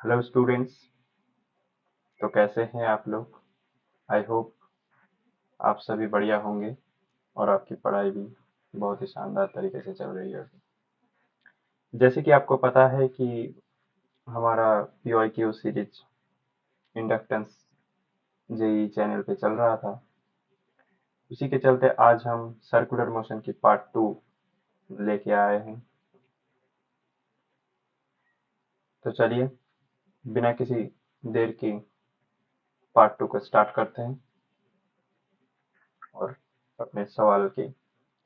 Hello students. तो कैसे हैं आप लोग? आई होप आप सभी बढ़िया होंगे और आपकी पढ़ाई भी बहुत ही शानदार तरीके से चल रही है। जैसे कि आपको पता है कि हमारा PYQ series inductance JE channel पे चल रहा था। उसी के चलते आज हम सर्कुलर मोशन की पार्ट 2 लेके आए हैं। तो चलिए बिना किसी देर की पार्ट 2 को स्टार्ट करते हैं और अपने सवाल की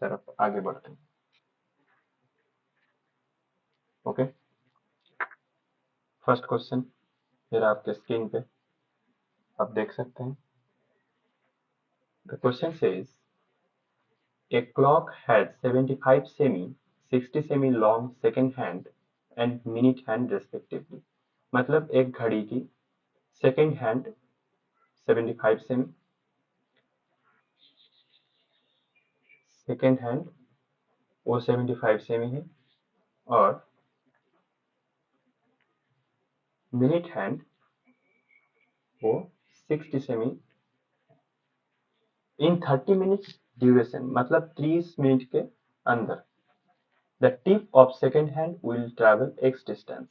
तरफ आगे बढ़ते हैं। ओके, फर्स्ट क्वेश्चन फिर आपके स्क्रीन पे आप देख सकते हैं। The question says a clock has 75 semi, 60 semi long second hand and minute hand respectively। मतलब एक घड़ी की second hand 75 semi, second hand वो 75 सेमी है और मिनट हैंड वो 60 सेमी इन 30 मिनट ड्यूरेशन, मतलब 30 मिनट के अंदर। The tip of second hand will travel x distance.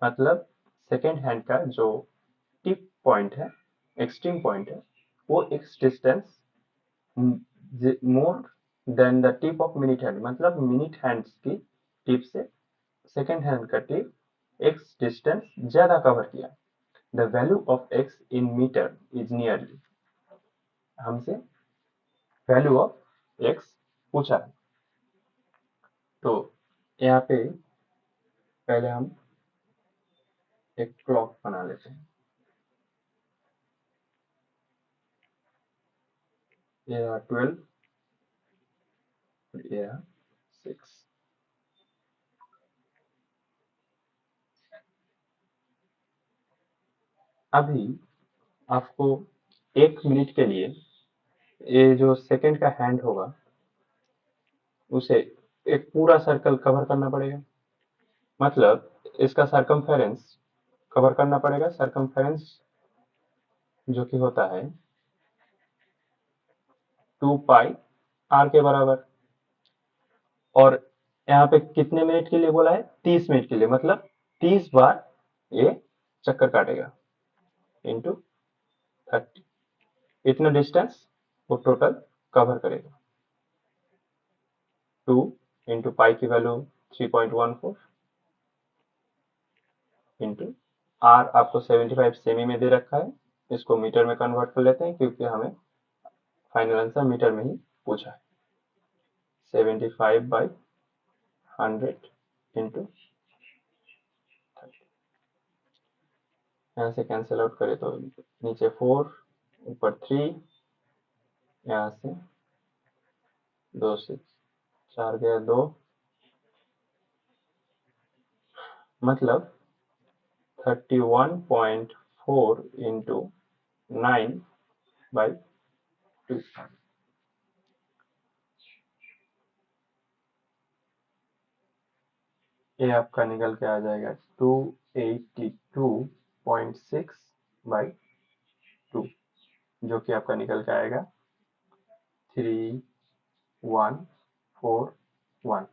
मतलब सेकेंड हैंड का जो टिप पॉइंट है, एक्सट्रीम पॉइंट है, वो x distance more than the tip of minute hand. मतलब मिनट हैंड्स की टिप से सेकेंड हैंड का टिप एक्स डिस्टेंस ज्यादा कवर किया। The value of x in metre is nearly. हमसे वैल्यू ऑफ एक्स पूछा है। तो यहाँ पे पहले हम एक क्लॉक बना लेते हैं। ये 12, ये 6। अभी आपको एक मिनट के लिए ये जो सेकंड का हैंड होगा उसे एक पूरा सर्कल कवर करना पड़ेगा। मतलब इसका सरकमफेरेंस कवर करना पड़ेगा। सरकमफेरेंस जो कि होता है 2 पाई आर के बराबर। और यहाँ पे कितने मिनट के लिए बोला है? 30 मिनट के लिए। मतलब 30 बार ये चक्कर काटेगा इंटू 30। इतना डिस्टेंस वो टोटल कवर करेगा। 2 इंटू पाई की वैल्यू 3.14 इंटू आर आपको 75 सेमी में दे रखा है। इसको मीटर में कन्वर्ट कर लेते हैं क्योंकि हमें फाइनल आंसर मीटर में ही पूछा है। 75 बाई 100 इंटू 30। यहाँ से कैंसिल आउट करें तो नीचे 4, ऊपर 3, यहाँ से 2 से 4 गया 2, मतलब 31.4 इंटू 9/2। ये आपका निकल के आ जाएगा 282.6/2, जो कि आपका निकल के आएगा 3141।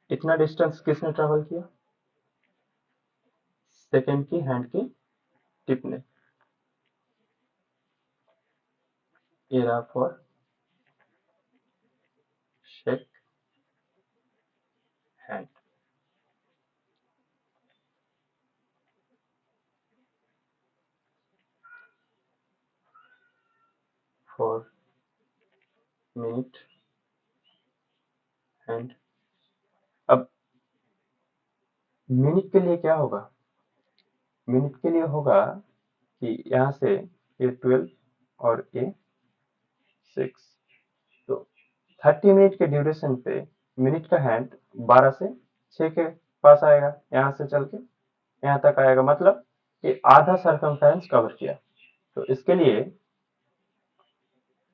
इतना डिस्टेंस किसने ट्रेवल किया? सेकेंड की हैंड की टिप ने। ये रहा for shake hand. For minute hand. अब मिनट के लिए क्या होगा? मिनट के लिए होगा कि यहाँ से ये 12 और ये 6, तो 30 मिनट के ड्यूरेशन पे मिनट का हैंड 12 से 6 के पास आएगा। यहाँ से चल के यहाँ तक आएगा। मतलब ये आधा सरकमफेरेंस कवर किया। तो इसके लिए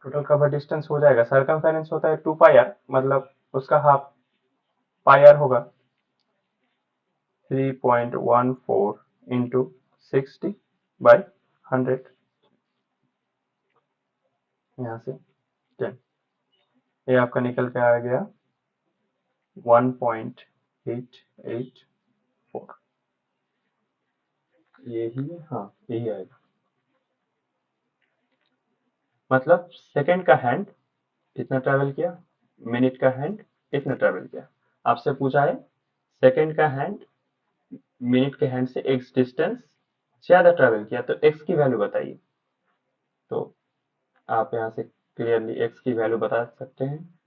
टोटल कवर डिस्टेंस हो जाएगा, सरकमफेरेंस होता है 2 पाई आर, मतलब उसका हाफ पाई आर होगा। 3.14 इंटू 60/100, यहाँ से 10, ये आपका निकल के आ गया 1.884। यही, हाँ यही आएगा। मतलब सेकंड का हैंड इतना ट्रैवल किया, मिनट का हैंड इतना ट्रैवल किया। आपसे पूछा है सेकंड का हैंड मिनट के हैंड से एक्स डिस्टेंस ज्यादा ट्रैवल किया, तो एक्स की वैल्यू बताइए। तो आप यहाँ से क्लियरली एक्स की वैल्यू बता सकते हैं।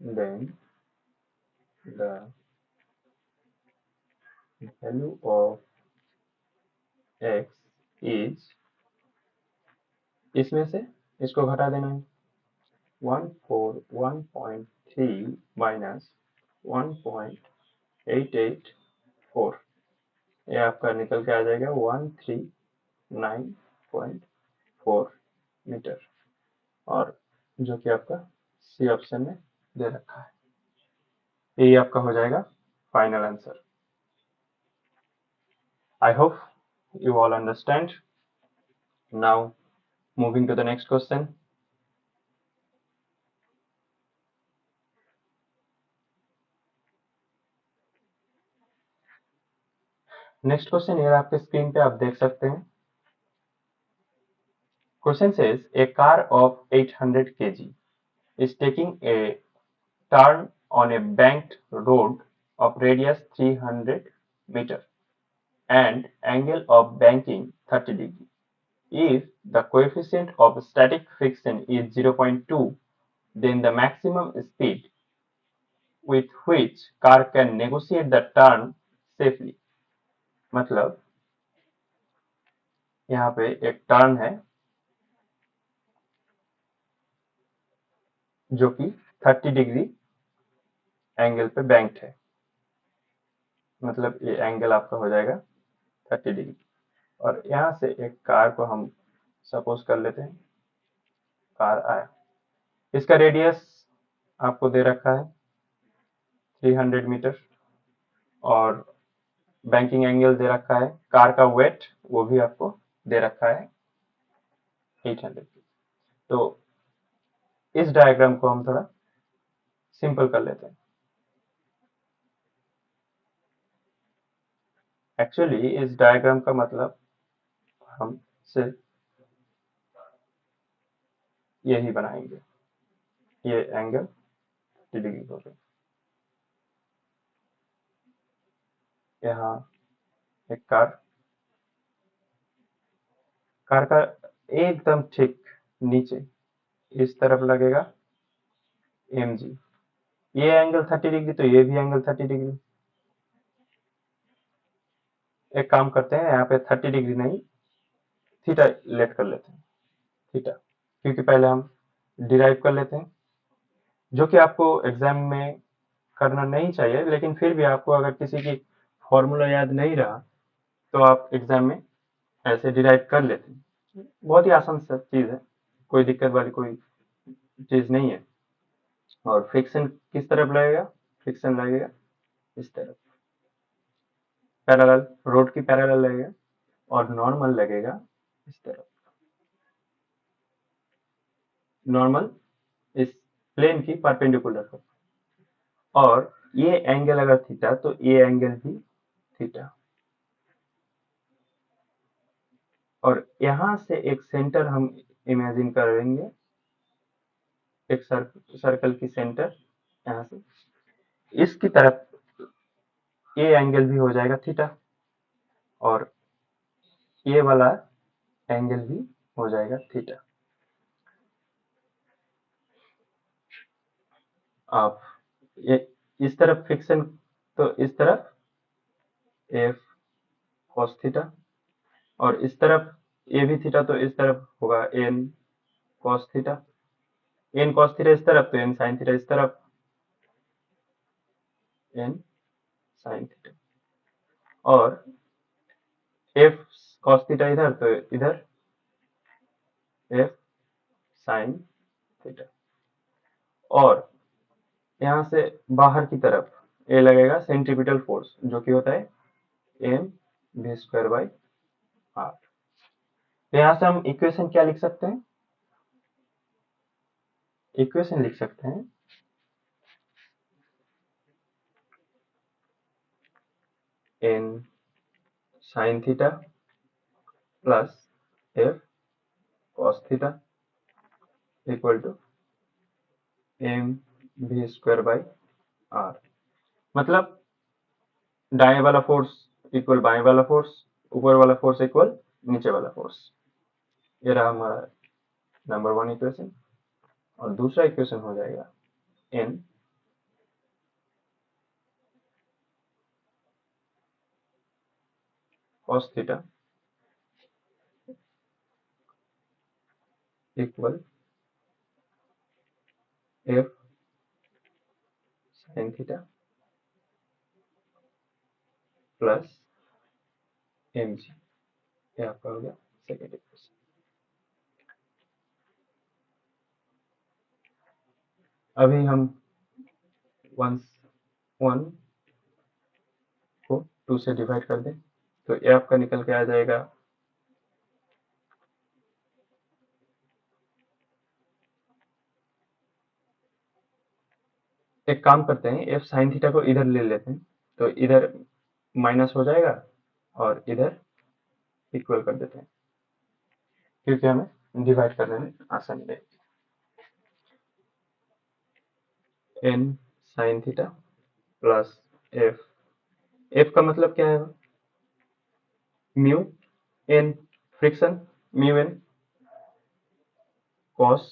Then the value of x is, इसमें से इसको घटा देना है, 141.3 माइनस 1.884, ये आपका निकल के आ जाएगा 139.4 मीटर, और जो कि आपका सी ऑप्शन में दे रखा है। यही आपका हो जाएगा final answer. I hope you all understand. Now moving to the next question. Next question ये आपके स्क्रीन पे आप देख सकते हैं। Question says a car of 800 kg is taking a turn on a banked road of radius 300 meter and angle of banking 30 degree. If the coefficient of static friction is 0.2, then the maximum speed with which car can negotiate the turn safely. मतलब यहाँ पे एक turn है जो कि 30 degree angle पे banked है, मतलब ये एंगल आपका हो जाएगा 30 डिग्री। और यहाँ से एक कार को हम सपोज कर लेते हैं, कार आया, इसका रेडियस आपको दे रखा है 300 मीटर और बैंकिंग एंगल दे रखा है, कार का वेट वो भी आपको दे रखा है 800। तो इस डायग्राम को हम थोड़ा सिंपल कर लेते हैं। एक्चुअली इस डायग्राम का मतलब हम सिर्फ यही बनाएंगे, ये एंगल 30 डिग्री हो गया, यहाँ एक कार का एकदम ठीक नीचे इस तरफ लगेगा mg, ये एंगल 30 डिग्री तो ये भी एंगल 30 डिग्री। एक काम करते हैं, यहाँ पे 30 डिग्री नहीं थीटा लेट कर लेते हैं, थीटा, क्योंकि पहले हम डिराइव कर लेते हैं, जो कि आपको एग्जाम में करना नहीं चाहिए, लेकिन फिर भी आपको अगर किसी की फॉर्मूला याद नहीं रहा तो आप एग्जाम में ऐसे डिराइव कर लेते हैं। बहुत ही आसान सा चीज है, कोई दिक्कत वाली कोई चीज नहीं है। और फ्रिक्शन किस तरफ लगेगा, फ्रिक्शन लगेगा इस तरफ, पैरेलल, रोड की पैरेलल लगेगा, और नॉर्मल लगेगा इस तरफ, नॉर्मल इस प्लेन की परपेंडिकुलर हो। और ये एंगल अगर थीटा तो ये एंगल भी थीटा, और यहां से एक सेंटर हम इमेजिन करेंगे, एक सर्कल की सेंटर, यहाँ से इसकी तरफ ये एंगल भी हो जाएगा थीटा, और ये वाला एंगल भी हो जाएगा थीटा। आप ये इस तरफ फ्रिक्शन, तो इस तरफ एफ कॉस थीटा, और इस तरफ ये भी थीटा तो इस तरफ होगा N cos theta, N cos theta इस तरफ तो एन साइन थीटा इस तरफ, एन साइन थीटा, और एफ कॉस थीटा इधर तो इधर एफ साइन थीटा। और यहाँ से बाहर की तरफ ये लगेगा सेंट्रीपिटल फोर्स, जो कि होता है mv²/r। तो यहाँ से हम इक्वेशन क्या लिख सकते हैं? इक्वेशन लिख सकते हैं n sin theta plus f cos theta equal to mv²/r। मतलब दाएं वाला फोर्स इक्वल बाएं वाला फोर्स, ऊपर वाला फोर्स इक्वल नीचे वाला फोर्स। ये रहा हमारा नंबर 1 इक्वेशन। और दूसरा इक्वेशन हो जाएगा n cos theta equal f sin theta plus mg। ये आपका हो गया सेकेंड इक्वेशन। अभी हम 1 को 2 से डिवाइड कर दें तो ये आपका निकल के आ जाएगा एक काम करते हैं, f sin थीटा को इधर ले लेते हैं तो इधर माइनस हो जाएगा और इधर इक्वल कर देते हैं, क्योंकि हमें डिवाइड करने में आसानी रहेगी। n sin theta plus f का मतलब क्या है? Mu n friction, mu n cos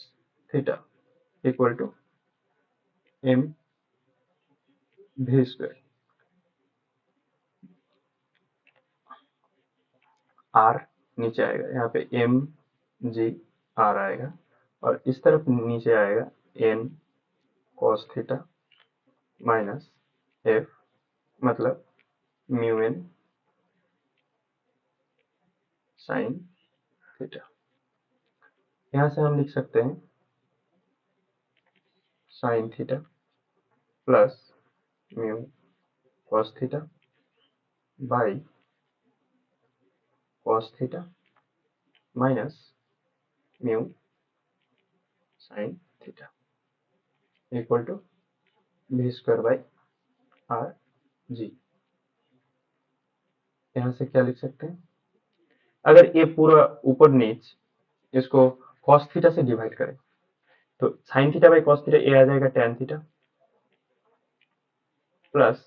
theta equal to m v²। r नीचे आएगा, यहाँ पे m g r आएगा और इस तरफ नीचे आएगा n cos theta minus f मतलब म्यू n sin थीटा। यहाँ से हम लिख सकते हैं sin theta plus mu cos theta by cos theta minus mu sin theta equal to v²/r g। यहाँ से क्या लिख सकते हैं? अगर ये पूरा ऊपर नीच इसको cos थीटा से डिवाइड करें तो sin theta by cos theta ये आ जाएगा tan theta plus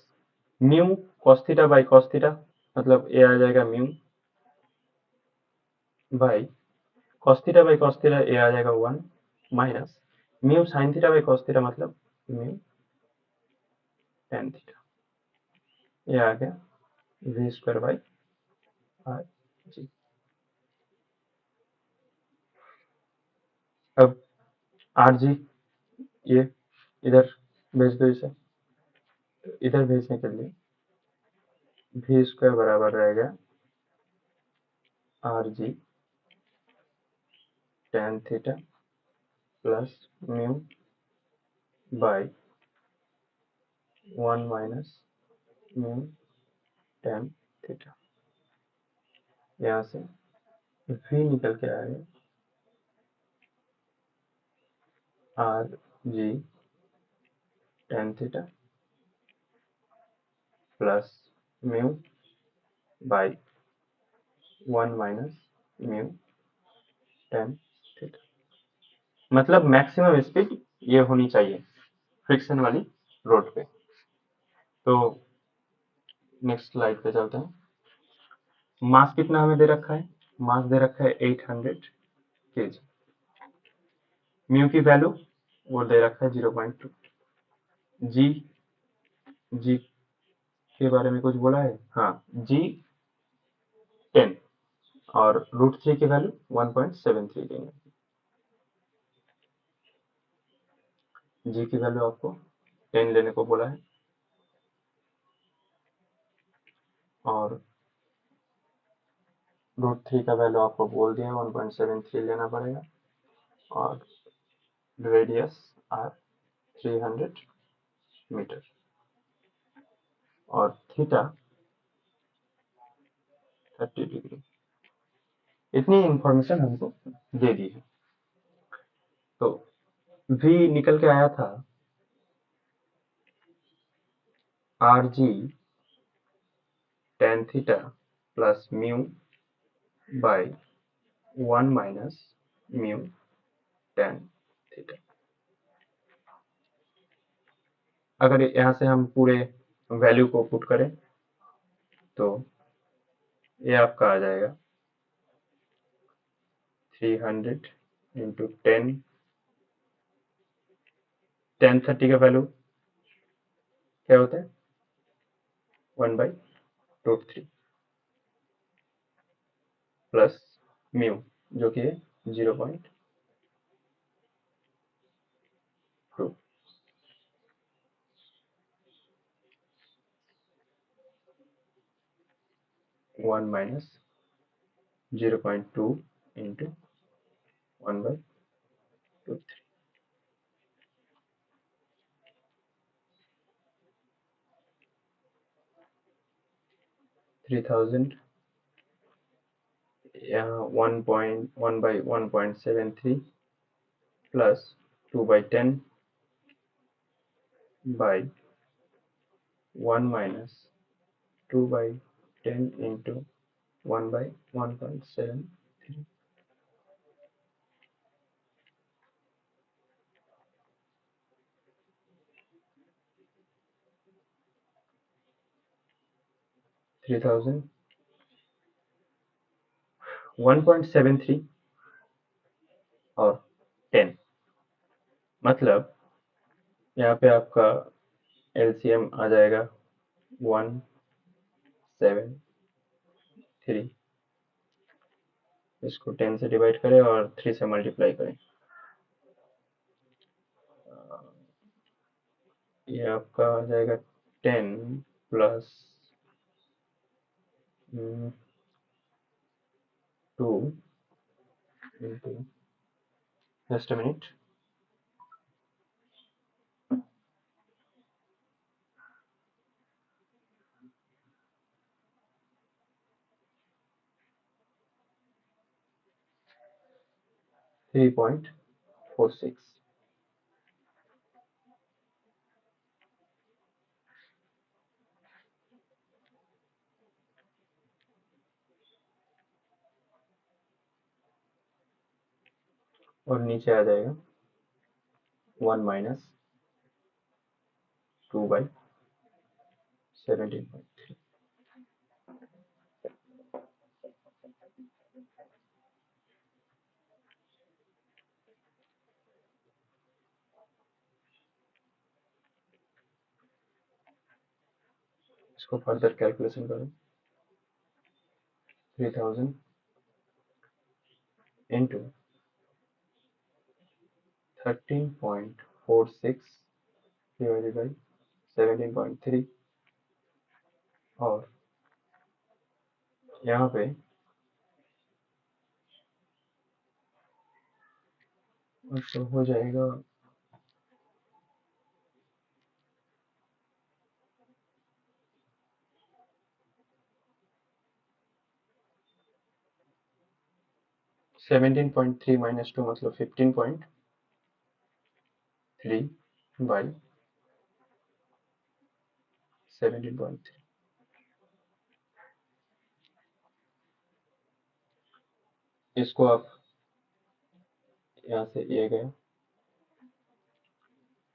mu cos theta by cos theta मतलब ये आ जाएगा mu by cos theta by cos theta ये आ जाएगा 1 minus mu sin theta by cos theta मतलब म्यू tan थीटा। ये आ गया v²/r g। अब आर जी ये इधर भेज दो इसे, तो इधर भेजने के लिए v² बराबर रहेगा R G tan theta plus mu by 1 minus mu tan theta. यहाँ से v निकल के आएगा R G tan theta plus mu by 1 minus mu tan theta. मतलब मैक्सिमम स्पीड ये होनी चाहिए फ्रिक्शन वाली रोड पे। तो नेक्स्ट स्लाइड पे चलते हैं। मास कितना हमें दे रखा है? मास दे रखा है 800 kg। म्यू की वैल्यू वो दे रखा है 0.2। जी जी के बारे में कुछ बोला है? हाँ, जी 10 और √3 की वैल्यू 1.73 देंगे। जी की वैल्यू आपको 10 लेने को बोला है और √3 का वैल्यू आपको बोल दिया 1.73 लेना पड़ेगा और रेडियस आर 300 मीटर। और थीटा 30 डिग्री। इतनी इंफॉर्मेशन हमको दे दी है। तो V निकल के आया था RG tan theta plus mu by 1 minus mu tan theta. अगर यहाँ से हम पूरे वैल्यू को पुट करें तो ये आपका आ जाएगा 300 इंटू 10 tan 30 का वैल्यू क्या होता है 1/√3 प्लस म्यू जो कि है 0.2 1 माइनस 0.2 इंटू 1/√3। 3000 यहाँ 1/1.73 प्लस 2/10 by 1 minus 2/10 into 1/1.73। 3000 1.73 और 10 मतलब यहाँ पे आपका LCM आ जाएगा 173। इसको 10 से डिवाइड करें और 3 से मल्टीप्लाई करें। ये आपका आ जाएगा 10 plus 2 into just a minute 3.46। और नीचे आ जाएगा 1 माइनस 2/17.3। इसको फर्दर कैलकुलेशन करें 3000 इंटू 13.46 डिवाइडेड बाई 17.3 और यहाँ पे तो हो जाएगा 17.3 माइनस 2 मतलब 15.3 बाई 17.3। इसको आप यहाँ से ये गए,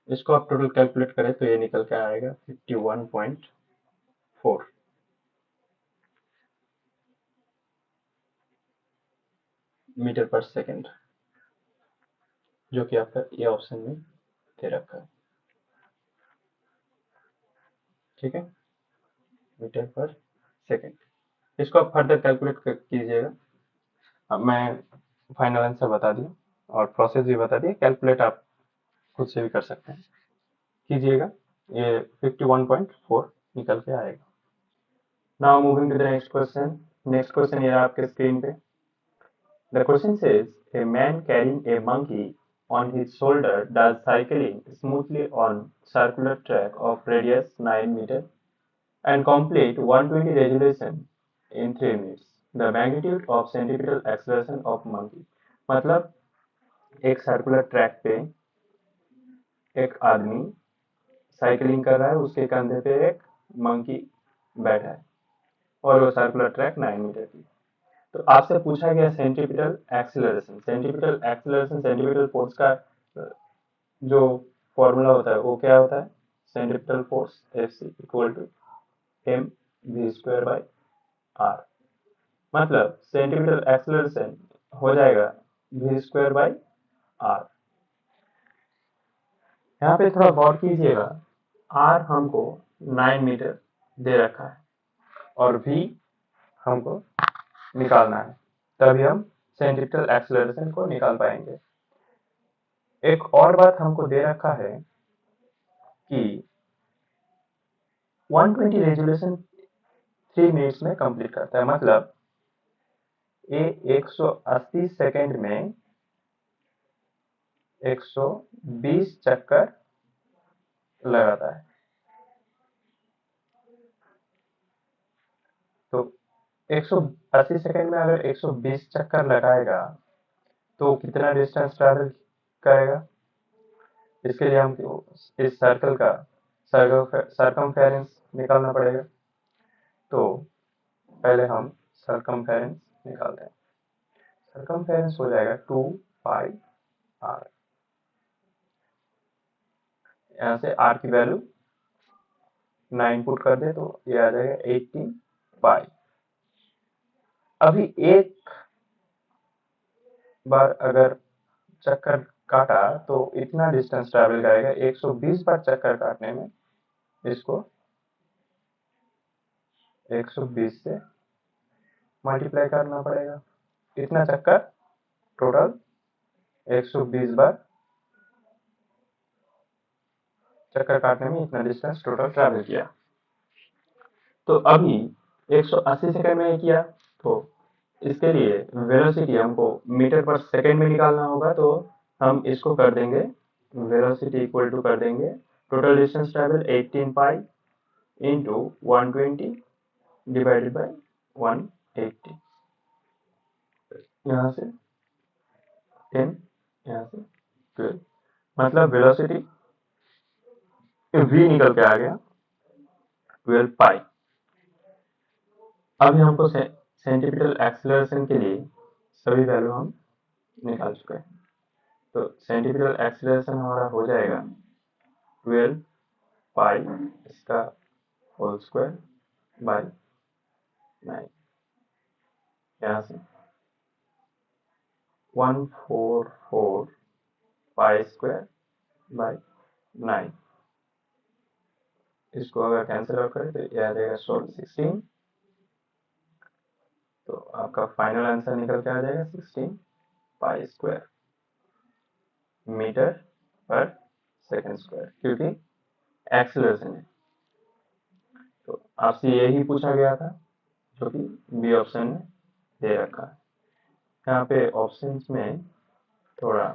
इसको आप टोटल कैलकुलेट करें तो ये निकल के आएगा 51.4 मीटर पर सेकंड, जो कि आपका ये ऑप्शन में दे रखा है। ठीक है, मीटर पर सेकंड। इसको आप फर्दर कैलकुलेट कीजिएगा। अब मैं फाइनल आंसर बता दिया और प्रोसेस भी बता दिया, कैलकुलेट आप खुद से भी कर सकते हैं, कीजिएगा। ये 51.4 निकल के आएगा। Now moving to the next question. Next question ये आपके स्क्रीन पे। The question says, a man carrying a monkey on his shoulder does cycling smoothly on circular track of radius 9 meter. and complete 120 resolution in 3 minutes. The magnitude of centripetal acceleration of monkey. मतलब एक circular track पे एक आदमी cycling कर रहा है, उसके कंधे पे एक मंकी बैठा है और वो सर्कुलर ट्रैक 9 मीटर की। तो आपसे पूछा गया सेंट्रीपिटल एक्सीलरेशन। सेंट्रीपिटल फोर्स का जो फॉर्मूला होता है वो क्या होता है? Centripetal force Fc equal to M V square by R. मतलब सेंट्रीपिटल एक्सीलरेशन हो जाएगा वी स्क्वायर बाई आर। यहाँ पे थोड़ा गौर कीजिएगा, आर हमको 9 मीटर दे रखा है और वी हमको निकालना है, तभी हम सेंट्रीपिटल एक्सीलरेशन को निकाल पाएंगे। एक और बात हमको दे रखा है कि 120 रेजोल्यूशन 3 मिनट्स में कंप्लीट करता है। मतलब ये 180 सेकेंड में 120 चक्कर लगाता है। तो 180 सेकेंड में अगर 120 चक्कर लगाएगा तो कितना डिस्टेंस ट्रैवल करेगा? इसके लिए हम इस सर्कल का सरकमफेरेंस निकालना पड़ेगा। तो पहले हम सरकमफेरेंस निकालते हैं। सरकमफेरेंस हो जाएगा 2 पाई आर। यहाँ से आर की वैल्यू 9 पुट कर दे तो ये आ जाएगा 18 पाई। अभी एक बार अगर चक्कर काटा तो इतना डिस्टेंस ट्रैवल करेगा। 120 बार चक्कर काटने में इसको 120 से मल्टीप्लाई करना पड़ेगा। इतना चक्कर टोटल 120 बार चक्कर काटने में इतना डिस्टेंस टोटल ट्रैवल किया। तो अभी 180 सेकंड में किया, तो इसके लिए वेलोसिटी हमको मीटर पर सेकंड में निकालना होगा। तो हम इसको कर देंगे, वेलोसिटी इक्वल टू कर देंगे total distance travel 18 pi into 120 divided by 180। यहाँ से 10, यहाँ से 12, मतलब वेलोसिटी v निकल के आ गया 12 पाई। अभी हमको सेंट्रीपिटल एक्सीलरेशन के लिए सभी वैल्यू हम निकाल चुके हैं। तो सेंट्रीपिटल एक्सीलरेशन हमारा हो जाएगा 12 पाई इसका होल स्क्वायर बाई 9। यहाँ से 144 पाई स्क्वायर बाई 9। इसको अगर कैंसिल आउट करें तो यह आ जाएगा 16। तो आपका फाइनल आंसर निकल के आ जाएगा 16 पाई स्क्वायर मीटर पर सेकंड स्क्वायर, क्योंकि एक्सीलरेशन है। तो आपसे यही पूछा गया था, जो कि बी ऑप्शन में दे रखा है। यहाँ पे ऑप्शंस में थोड़ा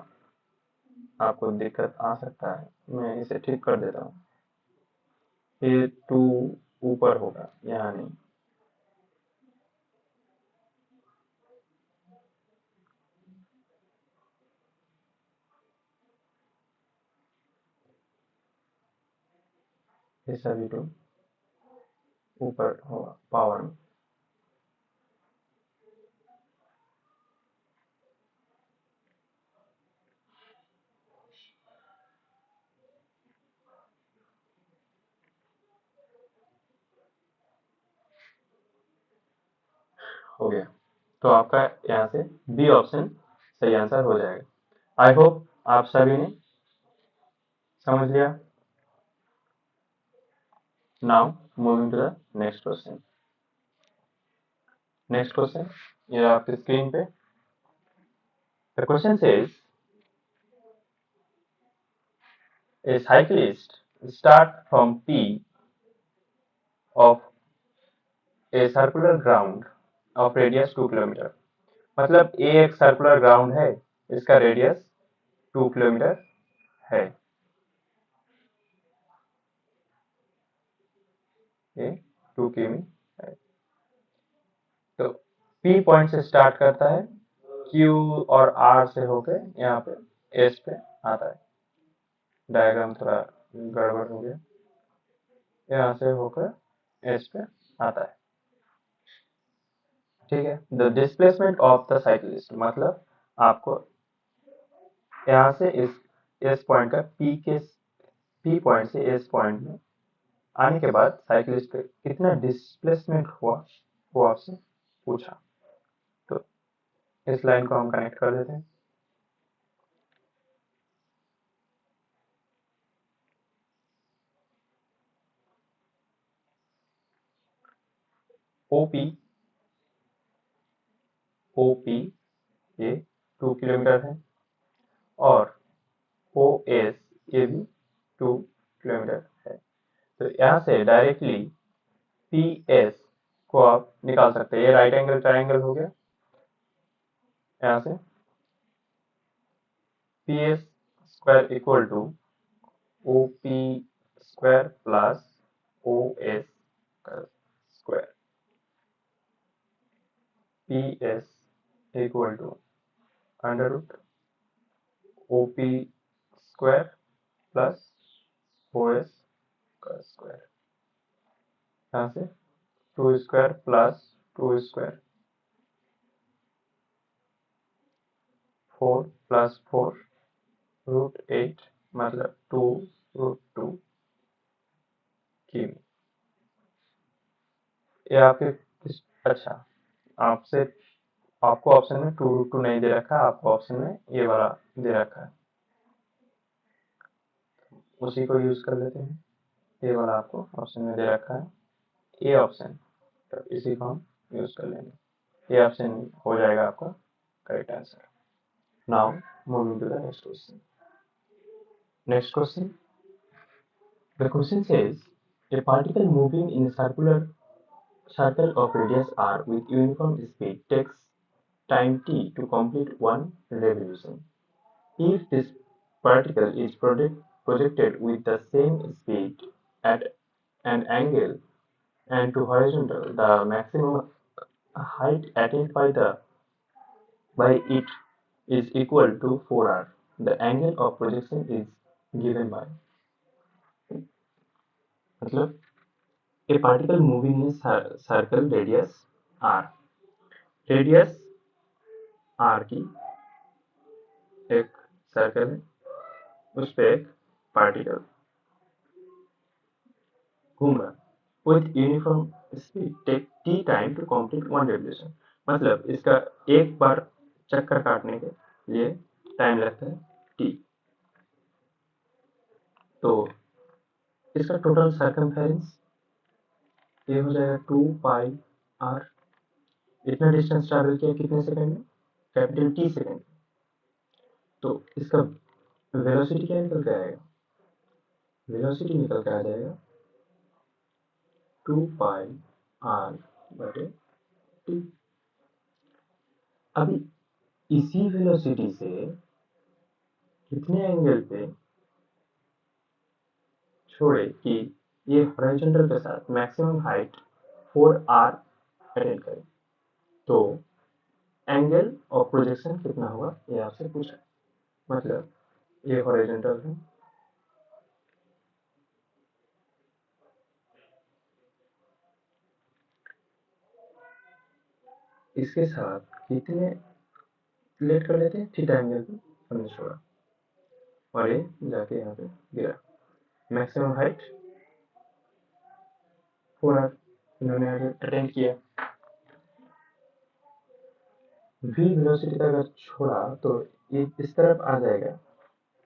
आपको दिक्कत आ सकता है, मैं इसे ठीक कर देता हूँ। ये 2 ऊपर होगा, यहाँ नहीं। ये सभी 2 ऊपर होगा पावर में। हो गया, तो आपका यहाँ से बी ऑप्शन सही आंसर हो जाएगा। आई होप आप सभी ने समझ लिया। Now moving to the next question. Next question ये आपकी स्क्रीन पे। The question says a cyclist start from P of a circular ground of radius 2 kilometre. मतलब ये एक सर्कुलर ग्राउंड है, इसका रेडियस 2 किलोमीटर है। ये 2 किमी है। तो P पॉइंट से स्टार्ट करता है, Q और R से होके यहाँ पे S पे आता है। डायग्राम थोड़ा गड़बड़ हो गया, यहाँ से होकर S पे आता है। ठीक है, the displacement of the cyclist, मतलब आपको यहाँ से इस S पॉइंट का P पॉइंट से S पॉइंट में आने के बाद साइक्लिस्ट का कितना डिस्प्लेसमेंट हुआ वो आपसे पूछा। तो इस लाइन को हम कनेक्ट कर देते हैं। OP ये 2 किलोमीटर है और OS ये भी 2 किलोमीटर है। तो यहाँ से डायरेक्टली PS को आप निकाल सकते हैं। ये राइट एंगल ट्राइंगल हो गया। यहाँ से PS square equal to OP square plus OS square. PS equal to under root OP square plus OS square. यहाँ से 2 स्क्वायर प्लस 2 स्क्वायर 4 प्लस 4 √8 मतलब 2√2 किमी। ये आपके अच्छा, आपसे आपको ऑप्शन में 2√2 नहीं दे रखा है, आपको ऑप्शन में ये वाला दे रखा है, उसी को यूज कर लेते हैं। ये वाला आपको ऑप्शन में दे रखा है, ये ऑप्शन, तो इसी को हम यूज कर लेंगे। ये ऑप्शन हो जाएगा आपका correct answer. Now moving to the next question. Next question, the question says a particle moving in a circle of radius r with uniform speed takes time t to complete one revolution. If this particle is projected with the same speed at an angle and to horizontal, the maximum height attained by it is equal to 4r. The angle of projection is given by, मतलब a particle moving in a circle radius r, radius r की एक circle है, उस पे एक particle घूम रहा with uniform speed take t time to complete one revolution, मतलब इसका एक बार चक्कर काटने के लिए टाइम लगता है t। तो इसका टोटल सर्कमफेरेंस ये हो जाएगा 2πr। इतना डिस्टेंस ट्रैवल किया कितने सेकंड में, कैपिटल T सेकंड। तो इसका वेलोसिटी क्या निकल के आएगा, वेलोसिटी निकल के आ जाएगा 2πr/t। अभी इसी वेलोसिटी से कितने एंगल पे छोड़े कि ये हॉरिजॉन्टल के साथ मैक्सिमम हाइट 4r अटेन करे, तो एंगल ऑफ प्रोजेक्शन कितना होगा ये आपसे पूछा। मतलब ये हॉरिजॉन्टल है, इसके साथ कितने रिलेट कर लेते हैं, थीटा एंगल पे हमने छोड़ा और ये जाके यहाँ पे गिरा। मैक्सिमम हाइट 4r इन्होंने अटेन किया। v वेलोसिटी का अगर छोड़ा तो ये इस तरफ आ जाएगा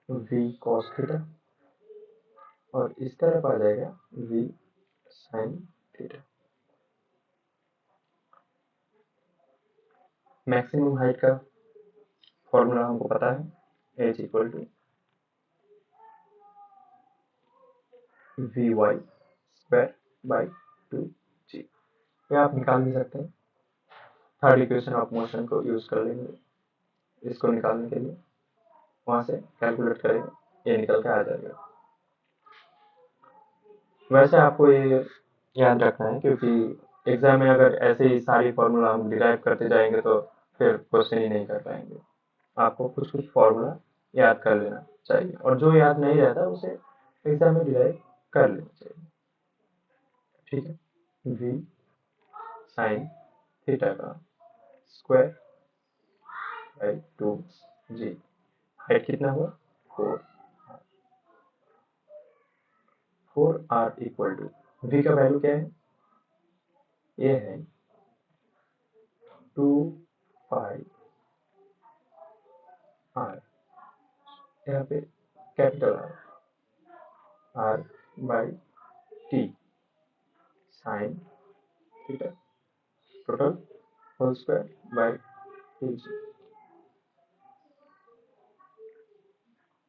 v cos थीटा और इस तरफ आ जाएगा v sin theta. Maximum height का फॉर्मूला हमको पता है, h equal to vy square by 2g। ये आप निकाल भी सकते हैं, थर्ड इक्वेशन ऑफ मोशन को यूज कर लेंगे इसको निकालने के लिए, वहां से कैलकुलेट करेंगे, ये निकल के आ जाएगा। वैसे आपको ये याद रखना है, क्योंकि एग्जाम में अगर ऐसे ही सारी फॉर्मूला हम डिराइव करते जाएंगे तो फिर क्वेश्चन ही नहीं कर पाएंगे। आपको कुछ कुछ फॉर्मूला याद कर लेना चाहिए, और जो याद नहीं रहता उसे एग्जाम में डिराइव कर लेना चाहिए। ठीक है। v साइन थीटा का स्क्वायर बाई 2g। हाइट कितना हुआ? 4। 4r इक्वल टू v का वैल्यू क्या है? ये है 2 पाई r, यहाँ पे capital R by t sine theta total whole square by 2g।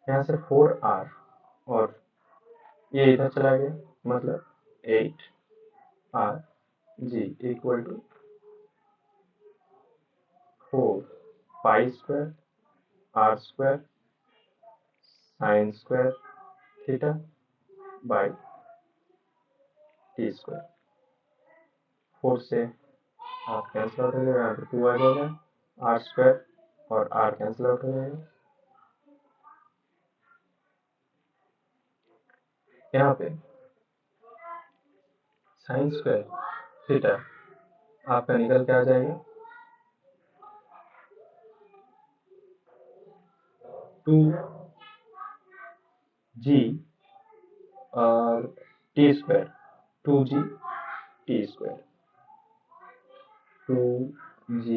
यहाँ से 4r और ये इधर चला गया, मतलब 8r g equal to 4 pi square r square sine square theta by T square. 4 से r कैंसिल आउट हो जाएगा, यहाँ पे 2 आ जाएगा, r स्क्वायर और r कैंसिल आउट हो जाएगा। यहाँ पे साइन स्क्वायर थीटा आपका निकल के आ जाएगा 2g और T square, 2g T square, 2g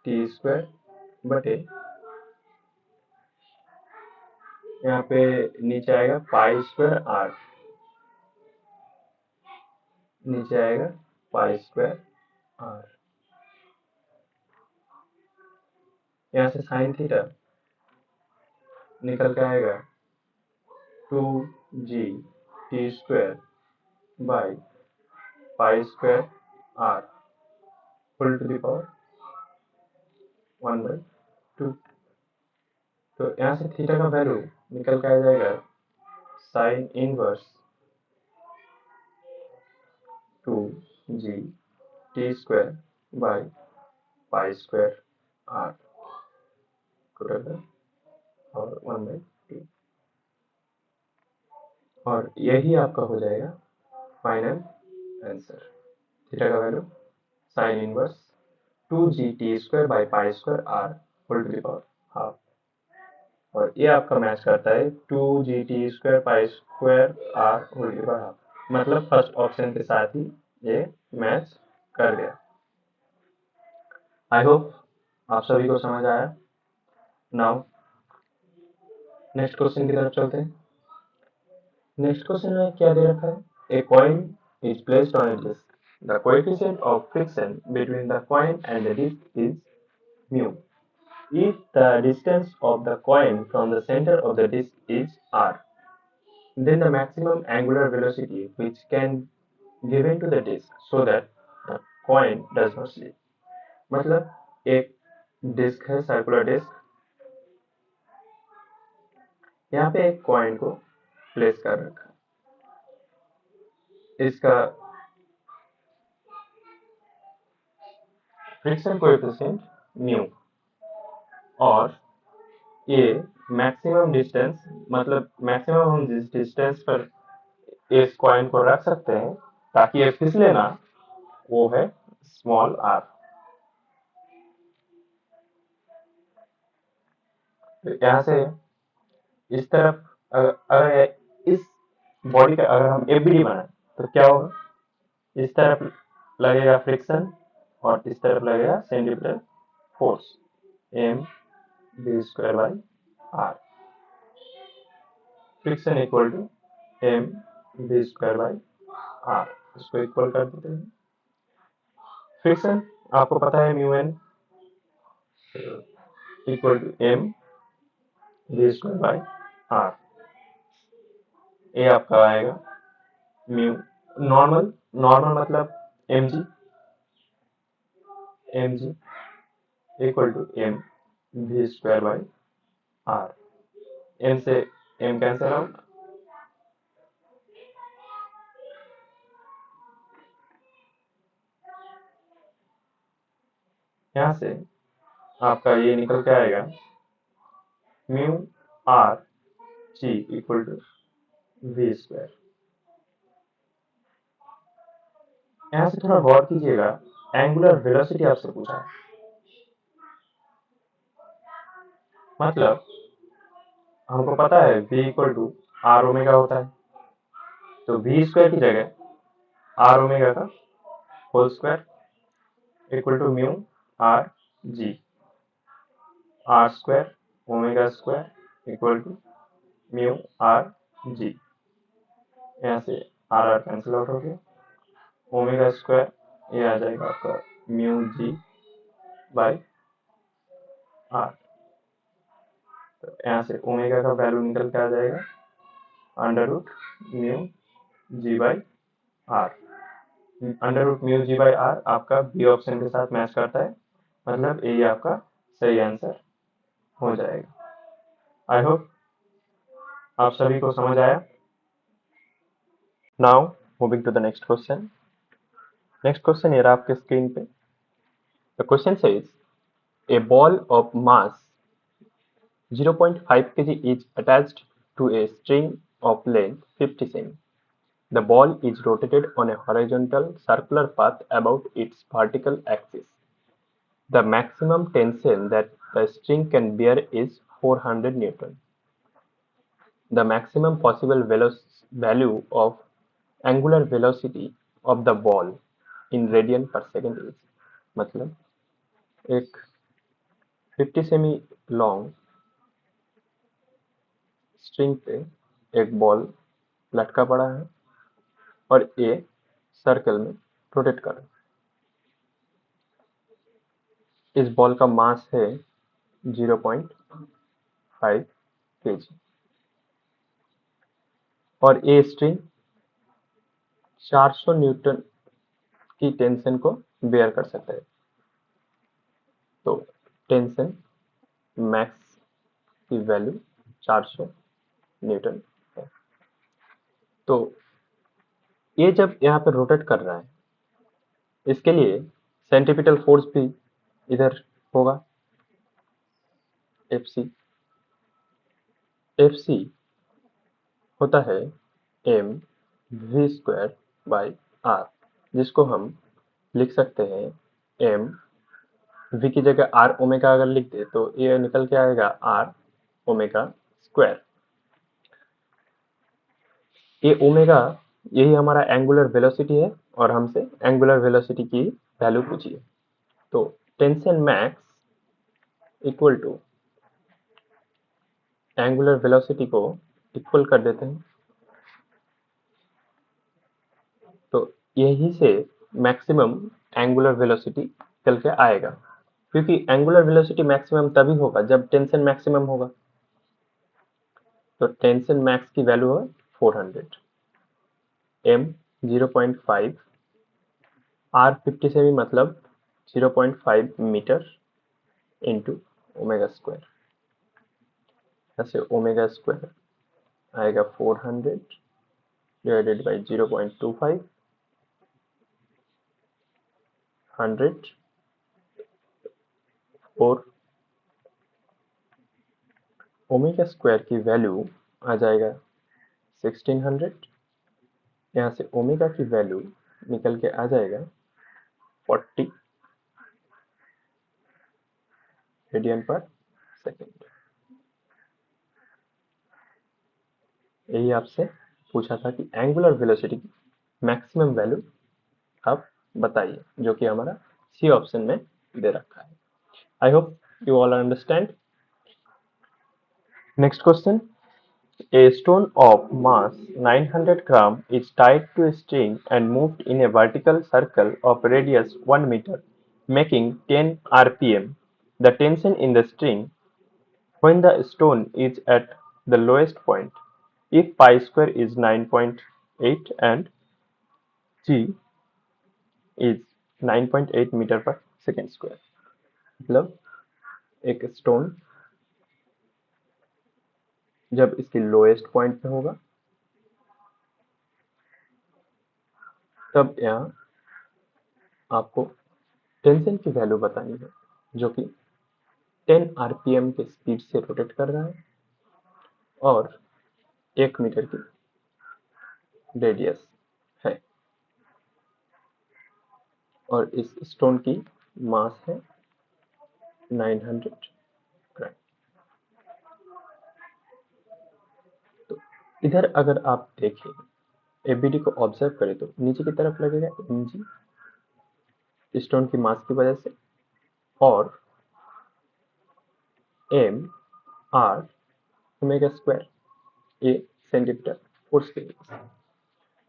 T square बटे, यहाँ पे नीचे आएगा पाई स्क्वायर r, नीचे आएगा पाई स्क्वायर r। यहाँ से साइन थीटा निकल के आएगा 2g T square by pi square r whole to the power 1/2। तो यहाँ से थीटा का वैल्यू निकल के आ जाएगा sine inverse 2g T square by pi square r total और 1/2। और यही आपका हो जाएगा फाइनल आंसर। थीटा का value sine inverse 2g T square by pi square r whole to the power half, और ये आपका मैच करता है 2g T square pi square r whole to the power half, मतलब फर्स्ट ऑप्शन के साथ ही ये मैच कर गया। आई होप आप सभी को समझ आया। नाउ नेक्स्ट क्वेश्चन की तरफ चलते हैं। नेक्स्ट क्वेश्चन में क्या दे रखा है? A coin is placed on a disc, the coefficient of friction between the coin and the disc is mu. If the distance of the coin from the center of the disk is r, then the maximum angular velocity which can given to the disk so that the coin does not slip. मतलब एक disc है, circular disc, यहाँ पे एक coin को place कर रखा है। इसका फ्रिक्शन कोएफिशिएंट म्यू, और ये मैक्सिमम डिस्टेंस, मतलब मैक्सिमम हम जिस डिस्टेंस पर इस कॉइन को रख सकते हैं ताकि ये फिसले ना, वो है स्मॉल r। तो यहाँ से इस तरफ अगर इस बॉडी का अगर हम एफबीडी बनाए तो क्या होगा? इस तरफ लगेगा फ्रिक्शन और इस तरफ लगेगा centripetal force m v square by r। Friction equal to m v square by r, इसको इक्वल कर देते हैं। फ्रिक्शन आपको पता है mu N equal to m v square by r। ये आपका आएगा म्यू नॉर्मल, नॉर्मल मतलब mg, mg equal to m v square by r। m से m कैंसिल आउट, यहाँ से आपका ये निकल के आएगा mu R G equal to we square. यहाँ से थोड़ा गौर कीजिएगा, एंगुलर वेलोसिटी आपसे पूछा है, मतलब हमको पता है v equal to R omega होता है, तो वी स्क्वायर की जगह आर ओमेगा का whole square equal to mu R G, R square omega square equal to mu R G. यहाँ से आर आर कैंसिल आउट हो गया, ओमेगा स्क्वायर ये आ जाएगा आपका म्यू जी बाई आर। तो यहाँ से ओमेगा का वैल्यू निकल के आ जाएगा under root mu G by R. Under root mu G by R आपका बी ऑप्शन के साथ मैच करता है, मतलब ये आपका सही आंसर हो जाएगा। आई होप आप सभी को समझ आया। Now moving to the next question. Next question ये रहा आपके स्क्रीन पे। The question says a ball of mass 0.5 kg is attached to a string of length 50 cm. The ball is rotated on a horizontal circular path about its vertical axis. The maximum tension that the string can bear is 400 Newton. The maximum possible value of angular velocity of the ball in radian per second is, मतलब एक 50 semi long string पे एक ball लटका पड़ा है और ये circle में रोटेट कर रहा है। इस बॉल का मास है 0.5 kg और ये स्ट्रिंग 400 न्यूटन की टेंशन को बेयर कर सकता है। तो टेंशन मैक्स की वैल्यू 400 न्यूटन है। तो ये जब यहाँ पे रोटेट कर रहा है, इसके लिए सेंट्रीपिटल फोर्स भी इधर होगा एफ सी होता है M V square by R, जिसको हम लिख सकते हैं एम वी की जगह आर ओमेगा अगर लिख दे तो ये निकल के आएगा आर ओमेगा स्क्वायर। ये ओमेगा यही हमारा एंगुलर वेलोसिटी है और हमसे एंगुलर वेलोसिटी की वैल्यू पूछी है। तो tension max equal to angular velocity को इक्वल कर देते हैं। तो यही से मैक्सिमम एंगुलर वेलोसिटी निकल के आएगा, क्योंकि एंगुलर वेलोसिटी मैक्सिमम तभी होगा जब टेंशन मैक्सिमम होगा। तो टेंशन मैक्स की वैल्यू है 400, एम 0.5, आर 50 सेमी मतलब 0.5 मीटर इंटू ओमेगा स्क्वायर। ऐसे ओमेगा स्क्वायर आएगा 400 डिवाइडेड बाई 0.25, 100 और ओमेगा स्क्वायर की वैल्यू आ जाएगा 1600। यहाँ से ओमेगा की वैल्यू निकल के आ जाएगा 40 रेडियन पर सेकेंड। यही आपसे पूछा था कि एंगुलर वेलोसिटी की मैक्सिमम वैल्यू आप बताइए, जो कि हमारा सी ऑप्शन में दे रखा है। आई hope you all understand. Next question. A stone of mass 900 gram is tied to a string and moved in a vertical circle of radius 1 meter, making 10 rpm. The tension in the string when the stone is at the lowest point, if pi square is 9.8 and g is 9.8 meter per second square। मतलब एक stone जब इसकी lowest point पे होगा तब यहाँ आपको tension की वैल्यू बतानी है। जो कि 10 आरपीएम के स्पीड से रोटेट कर रहा है और 1 मीटर की रेडियस है और इस स्टोन की मास है 900 ग्राम। तो इधर अगर आप देखें, एबीडी को ऑब्जर्व करें तो नीचे की तरफ लगेगा mg स्टोन की मास की वजह से और m r ओमेगा स्क्वायर ये सेंटीमीटर फोर्स की वजह से।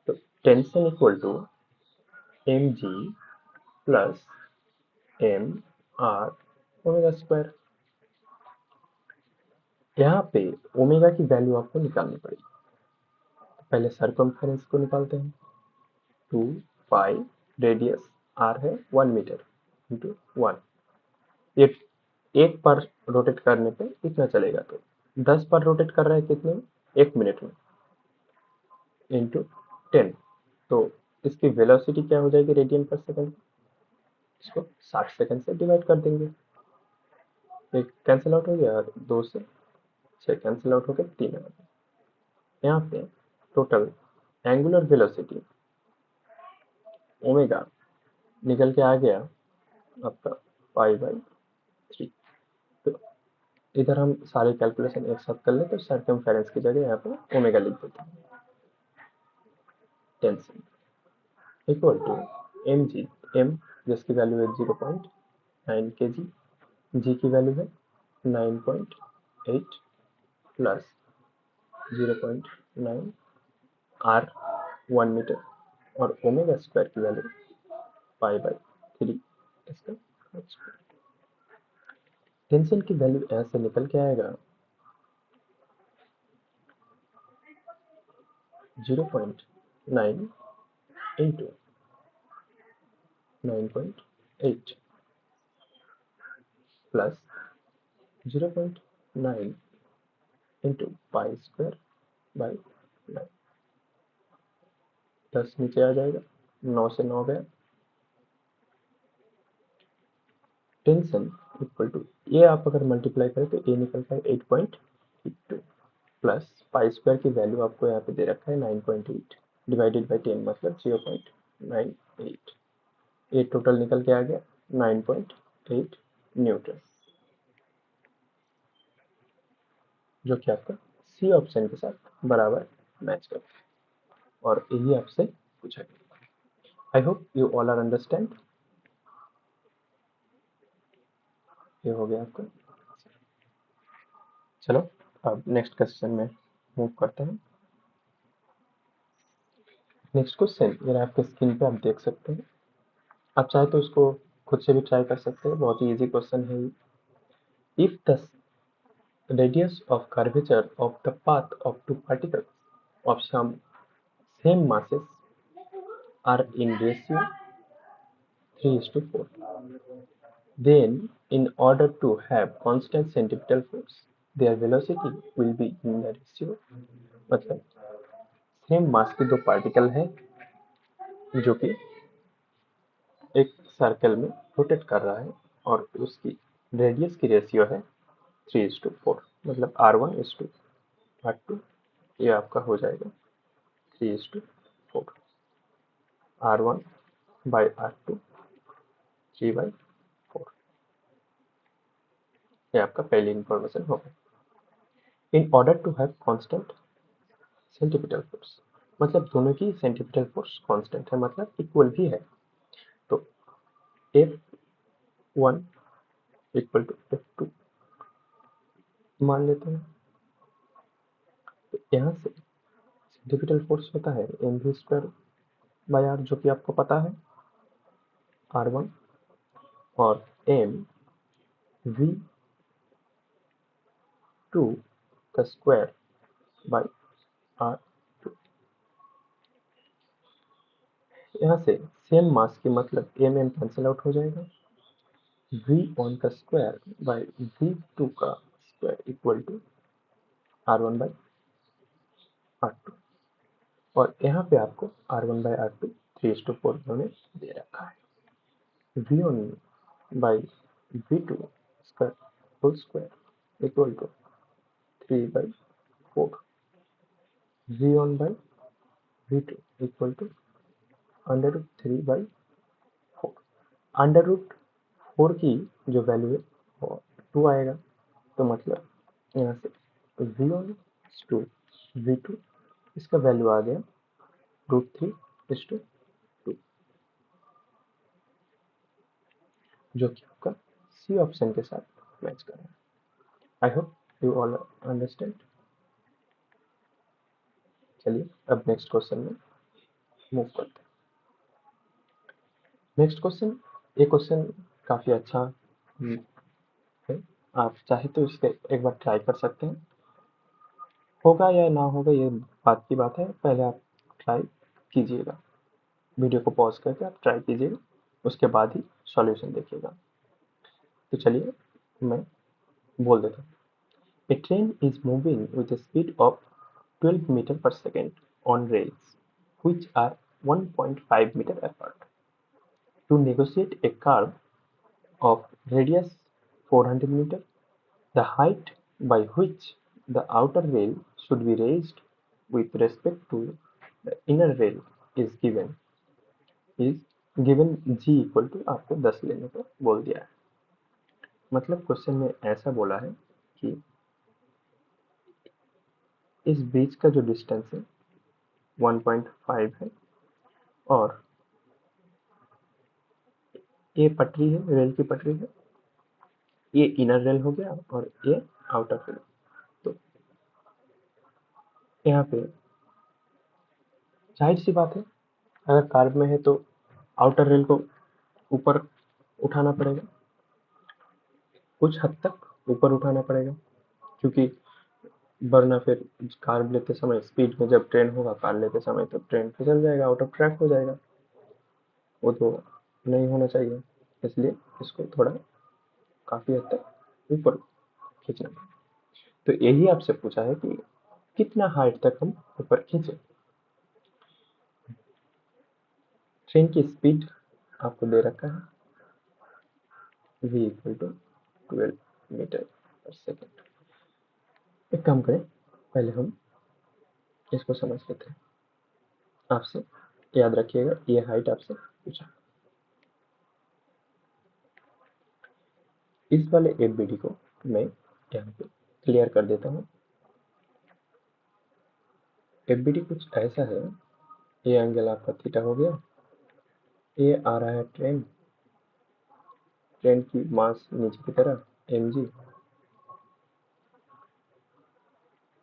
तो tension equal to mg plus m r omega square. यहाँ पे ओमेगा की वैल्यू आपको निकालनी पड़ेगी। तो पहले सर्कमफेरेंस को निकालते हैं। 2 पाई रेडियस r है 1 मीटर इंटू 1। ये 1 पर रोटेट करने पे कितना चलेगा, तो 10 पर रोटेट कर रहा है कितने में, 1 मिनट में, इंटू 10। तो इसकी वेलोसिटी क्या हो जाएगी रेडियन पर सेकंड, इसको 60 सेकंड से डिवाइड कर देंगे। एक कैंसिल आउट हो गया, 2 से 6 कैंसिल आउट हो गया, 3 आ गया। यहाँ पे टोटल एंगुलर वेलोसिटी ओमेगा निकल के आ गया आपका पाई बाई 3। तो इधर हम सारे कैलकुलेशन एक साथ कर ले तो सर्कमफेरेंस की जगह यहाँ पे ओमेगा लिख देते हैं। Tension equal to M G, M जिसकी वैल्यू है 0.9 के जी की वैल्यू है 9.8 प्लस 0.9 आर 1 मीटर और ओमेगा स्क्वायर की वैल्यू पाई बाई 3 इसका स्क्वायर। टेंशन की वैल्यू ऐसे निकल के आएगा 0.9 into 9.8 plus 0.9 into pi square by 9। 10 नीचे आ जाएगा, 9 से 9 गया। टेंशन इक्वल टू ये आप अगर मल्टीप्लाई करें तो ये निकलता है 8.82 प्लस पाई स्क्वायर की वैल्यू आपको यहाँ पे दे रखा है 9.8 डिवाइडेड बाई 10 मतलब 0.98। ये टोटल निकल के आ गया 9.8 न्यूटन, जो कि आपका सी ऑप्शन के साथ बराबर मैच करता है और यही आपसे पूछा गया। I hope you all are understand. ये हो गया आपका। चलो अब नेक्स्ट क्वेश्चन में मूव करते हैं। नेक्स्ट क्वेश्चन ये आपके स्क्रीन पे आप देख सकते हैं। आप चाहे तो इसको खुद से भी ट्राई कर सकते हैं, बहुत ही इजी क्वेश्चन है। If the radius of curvature of the path of two particles of some same masses are in ratio 3:4, then in order to have constant centripetal force their velocity will be in the ratio। मतलब same mass के दो particle है जो कि एक circle में rotate कर रहा है और उसकी रेडियस की रेशियो है 3:4, मतलब R1:R2। ये आपका हो जाएगा 3:4, R1 बाई R2 3/4। ये आपका पहली इंफॉर्मेशन होगा। In order to have constant centripetal force, मतलब दोनों की सेंटीपिटल फोर्स कांस्टेंट है, मतलब इक्वल भी है। तो F1 इक्वल टू F2 मान लेते हैं। तो यहाँ से सेंटीपिटल फोर्स होता है mv² बाई r, जो कि आपको पता है R1, और m v2 का स्क्वायर बाई R2। यहाँ से सेम मास की मतलब m कैंसिल आउट हो जाएगा, v1 का स्क्वायर बाई v2 का square equal to R1 by R2। और यहाँ पे आपको R1 बाई R2 3:4 उन्होंने दे रखा है। v1 by V2 square whole square equal to 3/4. V1 by V2 equal to under root 3/4। Under root 4 की जो वैल्यू है वो 2 आएगा, तो मतलब यहाँ से V1 टू V2 इसका वैल्यू आ गया √3:2, जो कि आपका सी ऑप्शन के साथ मैच कर रहा है। आई होप यू ऑल अंडरस्टैंड। चलिए अब नेक्स्ट क्वेश्चन में मूव करते हैं। नेक्स्ट क्वेश्चन, ये क्वेश्चन काफ़ी अच्छा है, आप चाहे तो इसे एक बार ट्राई कर सकते हैं। होगा या ना होगा ये बात की बात है, पहले आप ट्राई कीजिएगा। वीडियो को पॉज करके आप ट्राई कीजिएगा, उसके बाद ही सॉल्यूशन देखिएगा। तो चलिए मैं बोल देता हूँ। A train is moving with a speed of 12 meters per second on rails, which are 1.5 meters apart. To negotiate a curve of radius 400 meters, the height by which the outer rail should be raised with respect to the inner rail is given g equal to आपको 10 लेने को बोल दिया है। मतलब question में ऐसा बोला है कि इस बीच का जो डिस्टेंस है 1.5 है, और ये पटरी है, रेल की पटरी है, ये इनर रेल हो गया और ये आउटर रेल। तो यहाँ पे जाहिर सी बात है, अगर कार्ब में है तो आउटर रेल को ऊपर उठाना पड़ेगा, कुछ हद तक ऊपर उठाना पड़ेगा, क्योंकि वरना फिर कार्ब लेते समय स्पीड में जब ट्रेन होगा कार लेते समय तो ट्रेन फिसल जाएगा, आउट ऑफ ट्रैक हो जाएगा, वो तो नहीं होना चाहिए। इसलिए इसको थोड़ा काफ़ी हद तक ऊपर खींचना पड़ेगा। तो यही आपसे पूछा है कि कितना हाइट तक हम ऊपर खींचे। ट्रेन की स्पीड आपको दे रखा है v इक्वल टू 12 मीटर पर सेकेंड। एक काम करें, पहले हम इसको समझ लेते हैं। आपसे याद रखिएगा, ये हाइट आपसे पूछा। इस वाले एफबीडी को मैं यहाँ पे क्लियर कर देता हूँ। एफबीडी कुछ ऐसा है, ये एंगल आपका थीटा हो गया, ये आ रहा है ट्रेन की मास नीचे की तरफ mg,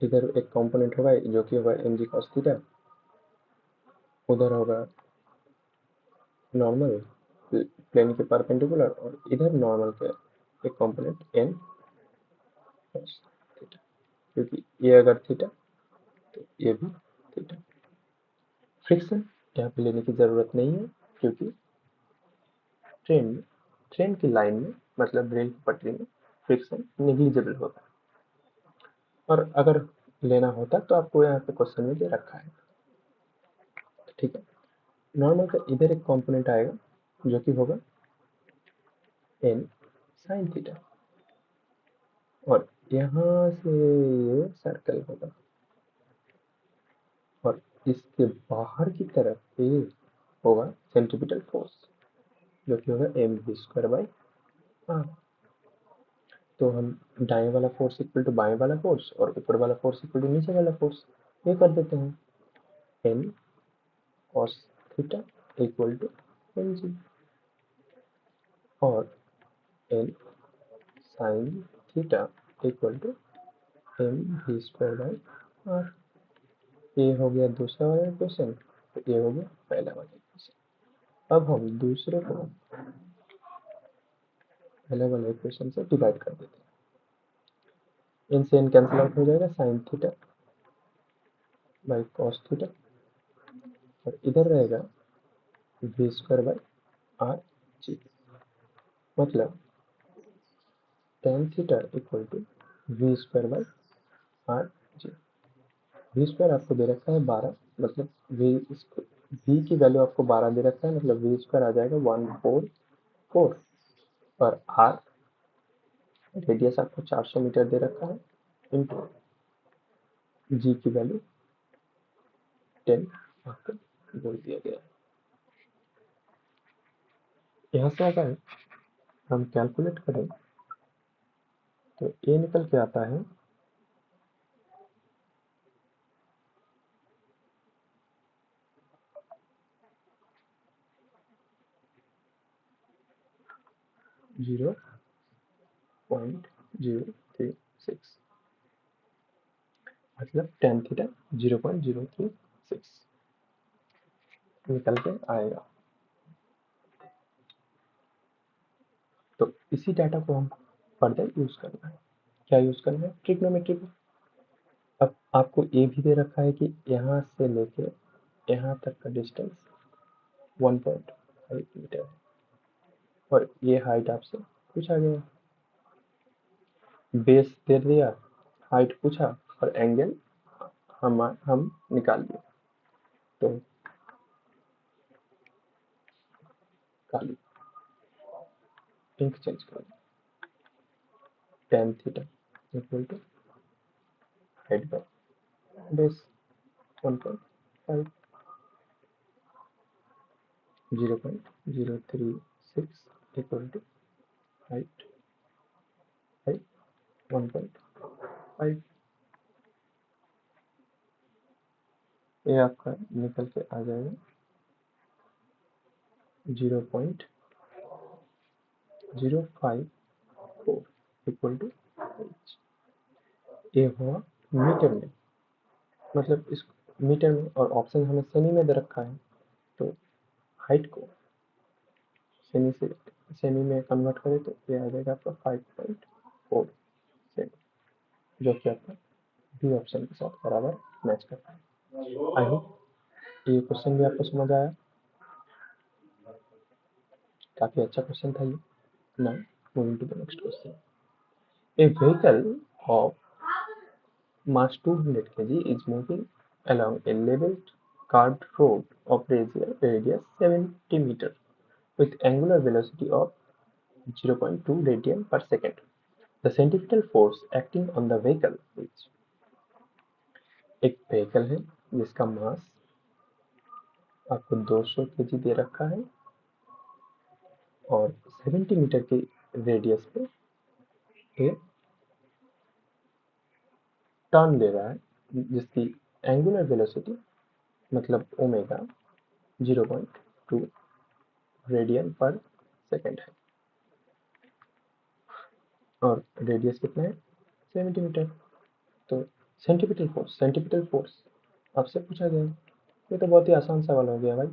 इधर एक कंपोनेंट होगा जो कि होगा mg cos थीटा, उधर होगा नॉर्मल प्लेन के परपेंडिकुलर, और इधर नॉर्मल के एक कंपोनेंट n cos थीटा, क्योंकि ये अगर थीटा तो ये भी थीटा। फ्रिक्शन यहाँ पे लेने की जरूरत नहीं है, क्योंकि ट्रेन की लाइन में मतलब रेल की पटरी में फ्रिक्शन नेग्लिजिबल होता है, और अगर लेना होता तो आपको यहाँ पे क्वेश्चन में दे रखा है। ठीक है, नॉर्मल का इधर एक कंपोनेंट आएगा जो कि होगा n sin थीटा, और यहाँ से ये सर्कल होगा, और इसके बाहर की तरफ ये होगा सेंट्रीपिटल फोर्स जो कि होगा mv²/r। तो हम दाएं वाला फोर्स इक्वल टू बाएं वाला फोर्स और ऊपर वाला फोर्स इक्वल टू नीचे वाला फोर्स ये कर देते हैं। n cos theta equal to mg और n sin theta equal to mv²/r। ये हो गया दूसरा वाला इक्वेशन, तो ये हो गया पहला वाला इक्वेशन। अब हम दूसरे को पहले वाले इक्वेशन से डिवाइड कर देते हैं। इनसे इन कैंसिल आउट हो जाएगा, sine theta by cos theta, और इधर रहेगा v²/r जी, मतलब tan theta equal to v²/r G. v² आपको दे रखा है 12, मतलब v की वैल्यू आपको 12 दे रखा है, मतलब v² आ जाएगा 144, और r रेडियस आपको 400 मीटर दे रखा है, इंटू जी की वैल्यू 10 आपको बोल दिया गया है। यहाँ से अगर हम कैलकुलेट करें तो ये निकल के आता है 0.036, मतलब tan थीटा 0.036 निकल के आएगा। तो इसी डाटा को हम फर्दर यूज करना है। क्या यूज करना है? ट्रिग्नोमेट्री को। अब आपको ये भी दे रखा है कि यहाँ से लेके यहाँ तक का डिस्टेंस 1.5 मीटर है और ये हाइट आपसे पूछा गया। बेस दे दिया, हाइट पूछा और एंगल हम निकाल लिए। तो काली पिंक चेंज कर tan theta equal to height by base 1.5 0.036 equal to height by 1.5। ये आपका निकल के आ जाएगा 0.054 इक्वल टू h। ये हुआ मीटर में, मतलब इस मीटर में, और ऑप्शन हमें सेमी में दे रखा है। तो हाइट को सेमी में कन्वर्ट करें तो ये आ जाएगा आपका 5.4 सेमी, जो कि आपका बी ऑप्शन के साथ बराबर मैच करता है। आई होप ये क्वेश्चन भी आपको समझ आया। काफी अच्छा क्वेश्चन था ये। Now moving to the next question. A vehicle of mass 200 kg is moving along a leveled carved road of radius 70 meter with angular velocity of 0.2 radian per second. The centripetal force acting on the vehicle is। एक vehicle है जिसका मास आपको 200 kg दे रखा है और 70 metre की radius पे ये टर्न ले रहा है, जिसकी एंगुलर वेलोसिटी मतलब ओमेगा 0.2 रेडियन पर सेकेंड है और रेडियस कितना है 70 मीटर। तो सेंटीपिटल फोर्स आपसे पूछा गया। ये तो बहुत ही आसान सवाल हो गया भाई।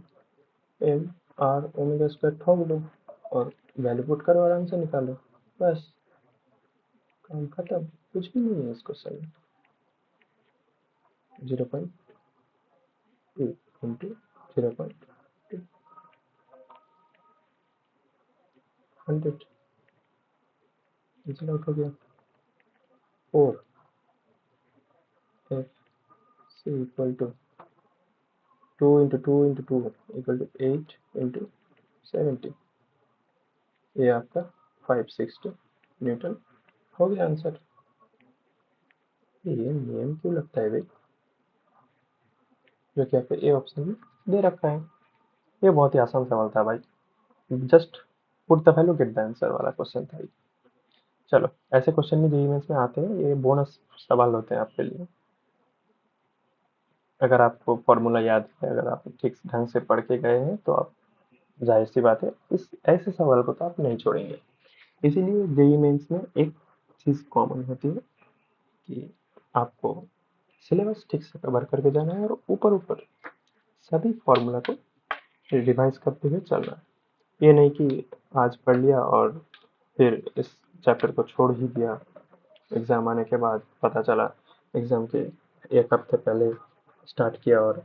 एम आर ओमेगा स्क्वायर ठोक दो और वैल्यू पुट करो, आराम से निकालो, बस काम खत्म। कुछ भी नहीं है इस क्वेश्चन में। 0.2 इंटू 0.2 100 कैंसिल आउट हो गया। 4 F C equal to 2 into 2 into 2 equal to 8 into 70। ये आपका 560 न्यूटन हो गया आंसर। ये नियम क्यों लगता है भाई, जो कि आपको ए ऑप्शन में दे रखा है। ये बहुत ही आसान सवाल था भाई, just put the value get the answer वाला क्वेश्चन था। चलो, ऐसे क्वेश्चन भी जेईई मेंस में आते हैं, ये बोनस सवाल होते हैं आपके लिए। अगर आपको फॉर्मूला याद है, अगर आप ठीक ढंग से पढ़ के गए हैं तो आप, जाहिर सी बात है, इस ऐसे सवाल को तो आप नहीं छोड़ेंगे। इसीलिए जेईई मेंस में एक चीज़ कॉमन होती है कि आपको सिलेबस ठीक से कवर करके जाना है और ऊपर ऊपर सभी फॉर्मूला को रिवाइज करते हुए चलना है। ये नहीं कि आज पढ़ लिया और फिर इस चैप्टर को छोड़ ही दिया, एग्ज़ाम आने के बाद पता चला एग्ज़ाम के एक हफ्ते पहले स्टार्ट किया और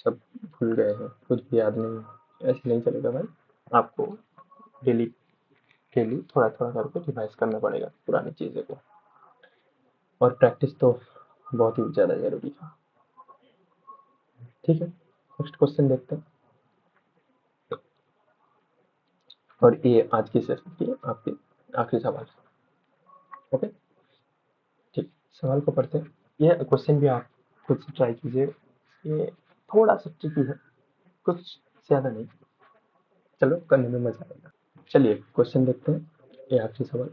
सब भूल गए हैं, कुछ भी याद नहीं। ऐसे नहीं चलेगा भाई, आपको डेली डेली थोड़ा थोड़ा करके रिवाइज करना पड़ेगा पुरानी चीज़ों को, और प्रैक्टिस तो बहुत ही ज़्यादा ज़रूरी है। ठीक है, नेक्स्ट क्वेश्चन देखते हैं। और ये आज की सेशन की आपके आखिरी सवाल है। ओके, ठीक, सवाल को पढ़ते हैं। ये क्वेश्चन भी आप खुद से ट्राई कीजिए, ये थोड़ा सा ट्रिकी है, कुछ ज़्यादा नहीं, चलो करने में मजा आएगा। चलिए क्वेश्चन देखते हैं, ये आखिरी सवाल।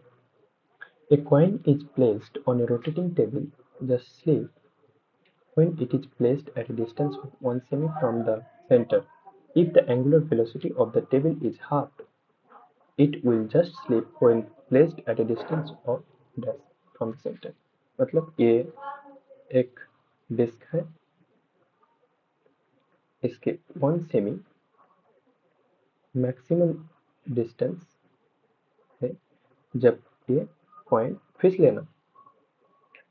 A coin is placed on a rotating table. The slip, when it is placed at a distance of 1 semi from the center, if the angular velocity of the table is half, it will just slip when placed at a distance of dash from the center. मतलब ये एक disc है, इसके 1 semi maximum distance है जब ये coin फिसले ना,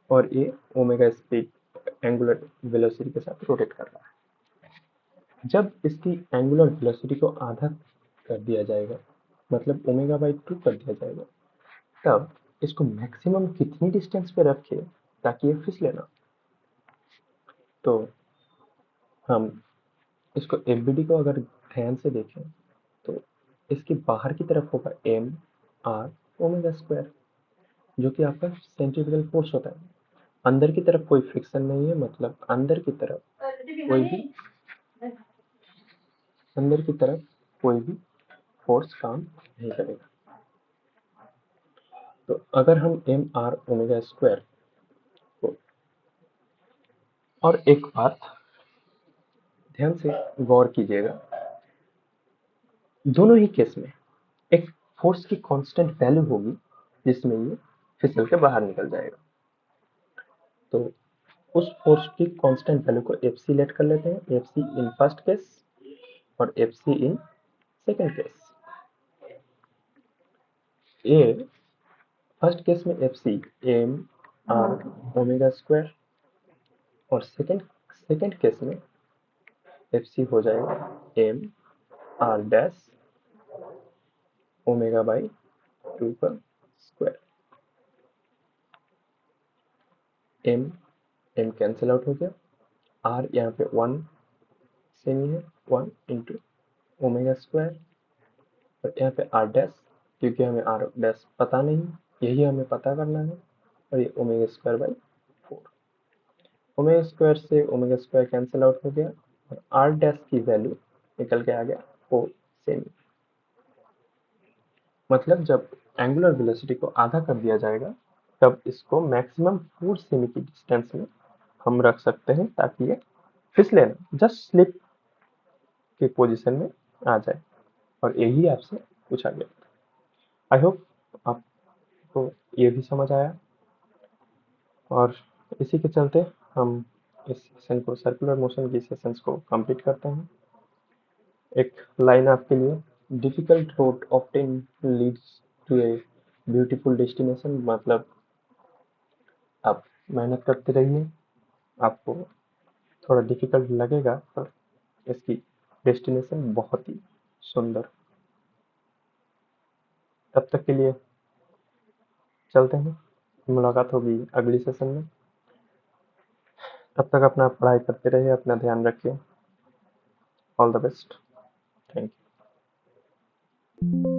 और ये ओमेगा स्पीड एंगुलर वेलोसिटी के साथ रोटेट कर रहा है। जब इसकी एंगुलर वेलोसिटी को आधा कर दिया जाएगा, मतलब ओमेगा बाई 2 कर दिया जाएगा, तब इसको मैक्सिमम कितनी डिस्टेंस पे रखे ताकि ये फिसले ना। तो हम इसको एफबीडी को अगर ध्यान से देखें तो इसकी बाहर की तरफ होगा एम आर ओमेगा स्क्वायर, जो कि आपका सेंट्रीफ्यूगल फोर्स होता है। अंदर की तरफ कोई फ्रिक्शन नहीं है, मतलब अंदर की तरफ कोई भी फोर्स काम नहीं करेगा। तो अगर हम एम आर ओमेगा स्क्वायर को, और एक बात ध्यान से गौर कीजिएगा, दोनों ही केस में एक फोर्स की कांस्टेंट वैल्यू होगी जिसमें ये फिसल के बाहर निकल जाएगा। तो उस फोर्स की कांस्टेंट वैल्यू को एफ सी लेट कर लेते हैं, F C in first case और F C in second case. A first case में F C M R omega square, और सेकेंड केस में एफ सी हो जाएगा M R dash omega by 2 का square. M M cancel out हो गया, are यहाँ पे 1 सेमी है, 1 इंटू ओमेगा स्क्वायर, और यहाँ पे आर डैश, क्योंकि हमें आर डैश पता नहीं, यही हमें पता करना है, और ये omega square by 4। Omega square से ओमेगा स्क्वायर कैंसिल आउट हो गया, और आर डैश की वैल्यू निकल के आ गया 4 सेमी। मतलब जब एंगुलर वेलोसिटी को आधा कर दिया जाएगा तब इसको मैक्सिमम 4 सेमी की डिस्टेंस में हम रख सकते हैं ताकि ये फिसले ना, जस्ट स्लिप के पोजीशन में आ जाए। और यही आपसे पूछा गया। आई होप आपको ये भी समझ आया, और इसी के चलते हम इस सेशन को, सर्कुलर मोशन की सेशंस को कंप्लीट करते हैं। एक लाइन आपके लिए, difficult road often leads to a beautiful destination, मतलब आप मेहनत करते रहिए, आपको थोड़ा डिफिकल्ट लगेगा पर इसकी डेस्टिनेशन बहुत ही सुंदर। तब तक के लिए चलते हैं, मुलाकात होगी अगली सेशन में। तब तक अपना पढ़ाई करते रहिए, अपना ध्यान रखिए। All the best, thank you.